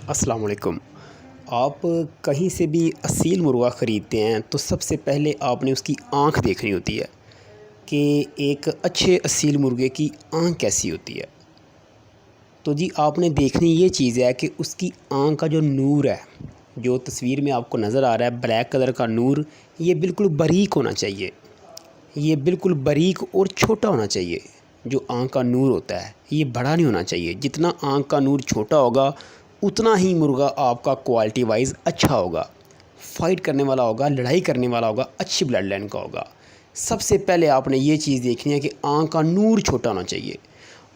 अस्सलाम वालेकुम। आप कहीं से भी असील मुर्गा ख़रीदते हैं तो सबसे पहले आपने उसकी आँख देखनी होती है कि एक अच्छे असील मुर्गे की आँख कैसी होती है। तो जी आपने देखनी ये चीज़ है कि उसकी आँख का जो नूर है, जो तस्वीर में आपको नज़र आ रहा है ब्लैक कलर का नूर, ये बिल्कुल बारीक होना चाहिए। ये बिल्कुल बारीक और छोटा होना चाहिए। जो आँख का नूर होता है ये बड़ा नहीं होना चाहिए। जितना आँख का नूर छोटा होगा उतना ही मुर्गा आपका क्वालिटी वाइज अच्छा होगा, फ़ाइट करने वाला होगा, लड़ाई करने वाला होगा, अच्छी ब्लड लाइन का होगा। सबसे पहले आपने ये चीज़ देखनी है कि आँख का नूर छोटा होना चाहिए।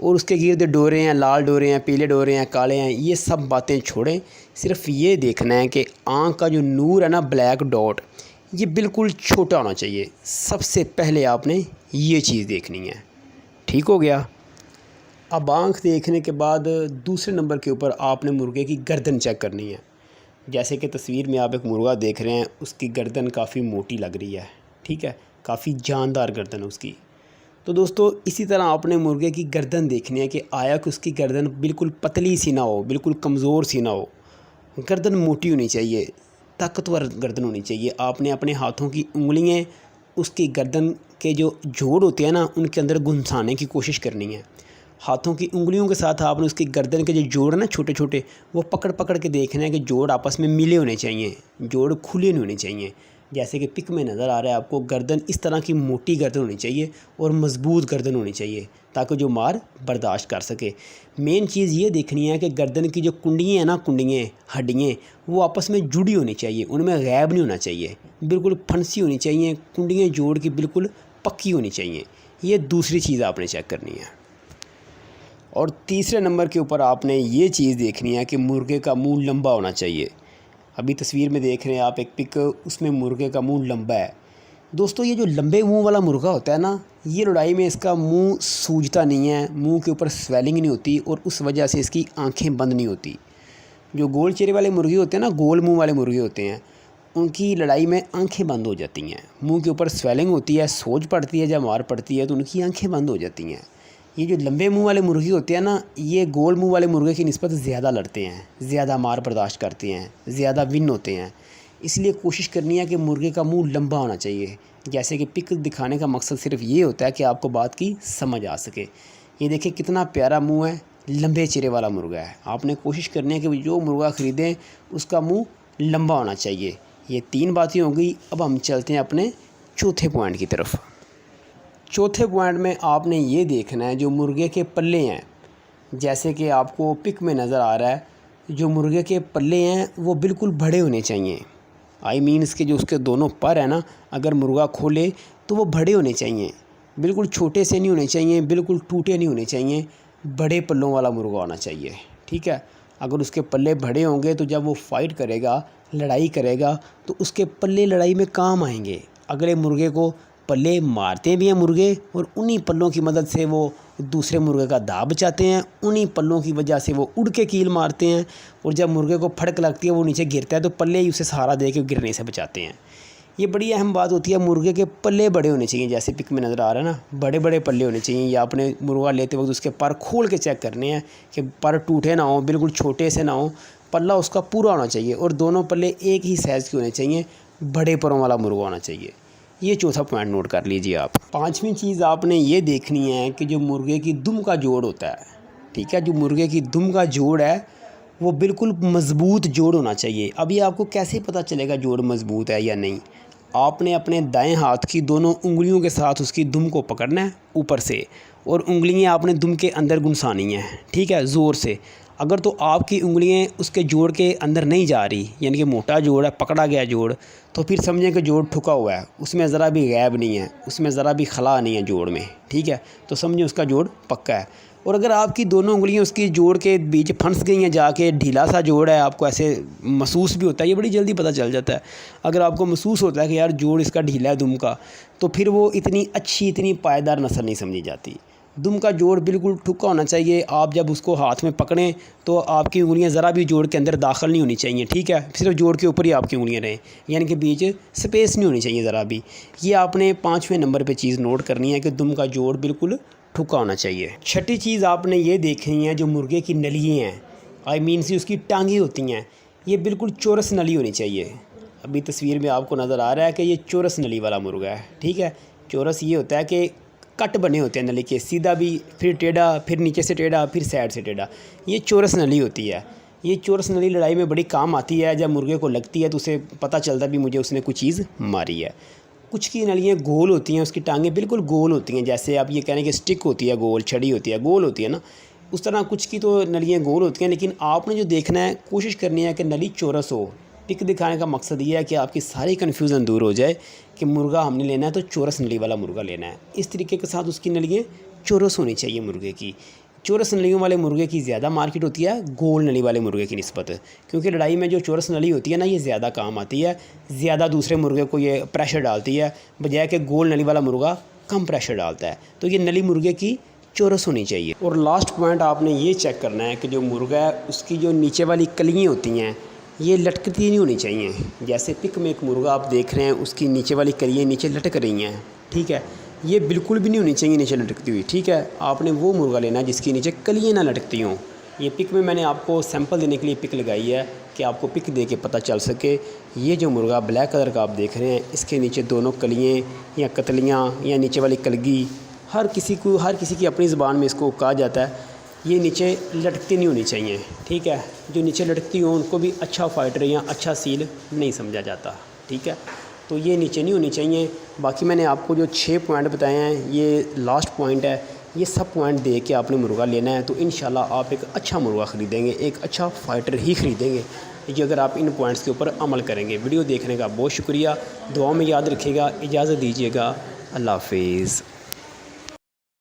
और उसके गिर्द डोरे हैं, लाल डोरे हैं, पीले डोरे हैं, काले हैं, ये सब बातें छोड़ें। सिर्फ ये देखना है कि आँख का जो नूर है ना, ब्लैक डॉट, ये बिल्कुल छोटा होना चाहिए। सबसे पहले आपने ये चीज़ देखनी है। ठीक हो गया। अब आँख देखने के बाद दूसरे नंबर के ऊपर आपने मुर्गे की गर्दन चेक करनी है। जैसे कि तस्वीर में आप एक मुर्गा देख रहे हैं, उसकी गर्दन काफ़ी मोटी लग रही है, ठीक है, काफ़ी जानदार गर्दन है उसकी। तो दोस्तों इसी तरह आपने मुर्गे की गर्दन देखनी है कि आया कि उसकी गर्दन बिल्कुल पतली सी ना हो, बिल्कुल कमज़ोर सी ना हो। गर्दन मोटी होनी चाहिए, ताकतवर गर्दन होनी चाहिए। आपने अपने हाथों की उंगलियां उसकी गर्दन के जो जोड़ होते हैं ना, उनके अंदर घुसाने की कोशिश करनी है। हाथों की उंगलियों के साथ आपने उसकी गर्दन के जो जोड़ हैं ना छोटे छोटे, वो पकड़ पकड़ के देखना है कि जोड़ आपस में मिले होने चाहिए, जोड़ खुले नहीं होने चाहिए। जैसे कि पिक में नज़र आ रहा है आपको, गर्दन इस तरह की मोटी गर्दन होनी चाहिए और मज़बूत गर्दन होनी चाहिए ताकि जो मार बर्दाश्त कर सके। मेन चीज़ ये देखनी है कि गर्दन की जो कुंडियाँ हैं ना, कुंडियाँ हड्डियाँ, वो आपस में जुड़ी होनी चाहिए, उनमें गैब नहीं होना चाहिए, बिल्कुल फंसी होनी चाहिए। कुंडियाँ जोड़ की बिल्कुल पक्की होनी चाहिए। ये दूसरी चीज़ आपने चेक करनी है। और तीसरे नंबर के ऊपर आपने ये चीज़ देखनी है कि मुर्गे का मुंह लंबा होना चाहिए। अभी तस्वीर में देख रहे हैं आप एक पिक, उसमें मुर्गे का मुंह लंबा है। दोस्तों ये जो लंबे मुंह वाला मुर्गा होता है ना, ये लड़ाई में इसका मुंह सूजता नहीं है, मुंह के ऊपर स्वेलिंग नहीं होती और उस वजह से इसकी आंखें बंद नहीं होती। जो गोल चेहरे वाले मुर्गे होते हैं ना, गोल मुंह वाले मुर्गे होते हैं, उनकी लड़ाई में आंखें बंद हो जाती हैं। मुंह के ऊपर स्वेलिंग होती है, सोज पड़ती है, जब मार पड़ती है तो उनकी आंखें बंद हो जाती हैं। ये जो लंबे मुंह वाले मुर्गे होते हैं ना, ये गोल मुंह वाले मुर्गे की निस्बत ज़्यादा लड़ते हैं, ज़्यादा मार बर्दाश्त करते हैं, ज़्यादा विन होते हैं। इसलिए कोशिश करनी है कि मुर्गे का मुंह लंबा होना चाहिए। जैसे कि पिक दिखाने का मकसद सिर्फ ये होता है कि आपको बात की समझ आ सके। ये देखिए कितना प्यारा मुंह है, लंबे चेहरे वाला मुर्गा है। आपने कोशिश करनी है कि जो मुर्गा ख़रीदें उसका मुँह लंबा होना चाहिए। ये 3 बातें हो गई। अब हम चलते हैं अपने चौथे पॉइंट की तरफ। चौथे पॉइंट में आपने ये देखना है जो मुर्गे के पल्ले हैं, जैसे कि आपको पिक में नज़र आ रहा है, जो मुर्गे के पल्ले हैं वो बिल्कुल बड़े होने चाहिए। आई मीन इसके जो उसके दोनों पर हैं ना, अगर मुर्गा खोले तो वो बड़े होने चाहिए, बिल्कुल छोटे से नहीं होने चाहिए, बिल्कुल टूटे नहीं होने चाहिए। बड़े पल्लों वाला मुर्गा होना चाहिए, ठीक है। अगर उसके पल्ले बड़े होंगे तो जब वो फाइट करेगा, लड़ाई करेगा, तो उसके पल्ले लड़ाई में काम आएंगे। अगले मुर्गे को पल्ले मारते भी हैं मुर्गे, और उन्हीं पल्लों की मदद से वो दूसरे मुर्गे का दाव बचाते हैं। उन्हीं पल्लों की वजह से वो उड़ के कील मारते हैं, और जब मुर्गे को फड़क लगती है, वो नीचे गिरता है, तो पल्ले ही उसे सहारा दे के गिरने से बचाते हैं। ये बड़ी अहम बात होती है। मुर्गे के पल्ले बड़े होने चाहिए, जैसे पिक में नज़र आ रहा है ना, बड़े बड़े पल्ले होने चाहिए। या आपने मुर्गा लेते वक्त उसके पर खोल के चेक करने हैं कि पर टूटे ना हो, बिल्कुल छोटे से ना हो, पल्ला उसका पूरा होना चाहिए, और दोनों पल्ले एक ही साइज़ के होने चाहिए। बड़े परों वाला मुर्गा होना चाहिए। ये चौथा पॉइंट नोट कर लीजिए आप। पांचवी चीज़ आपने ये देखनी है कि जो मुर्गे की दुम का जोड़ होता है, ठीक है, जो मुर्गे की दुम का जोड़ है वो बिल्कुल मज़बूत जोड़ होना चाहिए। अभी आपको कैसे पता चलेगा जोड़ मज़बूत है या नहीं? आपने अपने दाएं हाथ की दोनों उंगलियों के साथ उसकी दुम को पकड़ना है ऊपर से, और उंगलियां आपने दुम के अंदर घुसानी हैं, ठीक है, ज़ोर से। अगर तो आपकी उंगलियां उसके जोड़ के अंदर नहीं जा रही, यानी कि मोटा जोड़ है, पकड़ा गया जोड़, तो फिर समझें कि जोड़ ठुका हुआ है, उसमें ज़रा भी गैब नहीं है, उसमें ज़रा भी खला नहीं है जोड़ में, ठीक है, तो समझें उसका जोड़ पक्का है। और अगर आपकी दोनों उंगलियां उसकी जोड़ के बीच फंस गई हैं जाके, ढीला सा जोड़ है, आपको ऐसे महसूस भी होता है, ये बड़ी जल्दी पता चल जाता है। अगर आपको महसूस होता है कि यार जोड़ इसका ढीला है दुम का, तो फिर वो इतनी अच्छी, इतनी पायदार नस्ल नहीं समझी जाती। दुम का जोड़ बिल्कुल ठुका होना चाहिए। आप जब उसको हाथ में पकड़ें तो आपकी उंगलियां ज़रा भी जोड़ के अंदर दाखिल नहीं होनी चाहिए, ठीक है, सिर्फ जोड़ के ऊपर ही आपकी उंगलियां रहें, यानी कि बीच स्पेस नहीं होनी चाहिए ज़रा भी। ये आपने 5वें नंबर पे चीज़ नोट करनी है कि दुम का जोड़ बिल्कुल ठुका होना चाहिए। छठी चीज़ आपने ये देखनी है, जो मुर्गे की नलियाँ हैं, आई मीन सी उसकी टांगें होती हैं ये बिल्कुल चौरस नली होनी चाहिए। अभी तस्वीर में आपको नज़र आ रहा है कि ये चौरस नली वाला मुर्गा है, ठीक है। चौरस ये होता है कि कट बने होते हैं नली के, सीधा भी, फिर टेढ़ा, फिर नीचे से टेढ़ा, फिर साइड से टेढ़ा, ये चौरस नली होती है। ये चौरस नली लड़ाई में बड़ी काम आती है। जब मुर्गे को लगती है तो उसे पता चलता है भी मुझे उसने कुछ चीज़ मारी है। कुछ की नलियाँ गोल होती हैं, उसकी टांगें बिल्कुल गोल होती हैं, जैसे आप ये कह रहे हैं कि स्टिक होती है गोल, छड़ी होती है गोल होती है ना, उस तरह कुछ की तो नलियाँ गोल होती हैं। लेकिन आपने जो देखना है, कोशिश करनी है कि नली चौरस हो। पिक दिखाने का मकसद ये है कि आपकी सारी कन्फ्यूज़न दूर हो जाए कि मुर्गा हमने लेना है तो चौरस नली वाला मुर्गा लेना है। इस तरीके के साथ उसकी नलियाँ चौरस होनी चाहिए मुर्गे की। चौरस नलियों वाले मुर्गे की ज़्यादा मार्केट होती है गोल नली वाले मुर्गे की निस्बत, क्योंकि लड़ाई में जो चौरस नली होती है ना, ये ज़्यादा काम आती है, ज़्यादा दूसरे मुर्गे को ये प्रेशर डालती है, बजाय कि गोल नली वाला मुर्गा कम प्रेशर डालता है। तो ये नली मुर्गे की चौरस होनी चाहिए। और लास्ट पॉइंट आपने ये चेक करना है कि जो मुर्गा है उसकी जो नीचे वाली कलियाँ होती हैं ये लटकती नहीं होनी चाहिए। जैसे पिक में एक मुर्गा आप देख रहे हैं, उसकी नीचे वाली कलियाँ नीचे लटक रही हैं, ठीक है, ये बिल्कुल भी नहीं होनी चाहिए नीचे लटकती हुई, ठीक है। आपने वो मुर्गा लेना है जिसकी नीचे कलियाँ ना लटकती हों। ये पिक में मैंने आपको सैंपल देने के लिए पिक लगाई है कि आपको पिक दे के पता चल सके। ये जो मुर्गा ब्लैक कलर का आप देख रहे हैं, इसके नीचे दोनों कलियाँ या कतलियाँ या नीचे वाली कलगी, हर किसी की अपनी ज़बान में इसको कहा जाता है, ये नीचे लटकती नहीं होनी चाहिए, ठीक है। जो नीचे लटकती हो उनको भी अच्छा फाइटर या अच्छा सील नहीं समझा जाता, ठीक है। तो ये नीचे नहीं होनी चाहिए। बाकी मैंने आपको जो 6 पॉइंट बताए हैं, ये लास्ट पॉइंट है, ये सब पॉइंट दे के आपने मुर्गा लेना है तो इंशाल्लाह आप एक अच्छा मुर्गा ख़रीदेंगे, एक अच्छा फ़ाइटर ही ख़रीदेंगे ये अगर आप इन पॉइंट्स के ऊपर अमल करेंगे। वीडियो देखने का बहुत शुक्रिया, दुआ में याद रखिएगा। इजाज़त दीजिएगा, अल्लाह हाफिज़।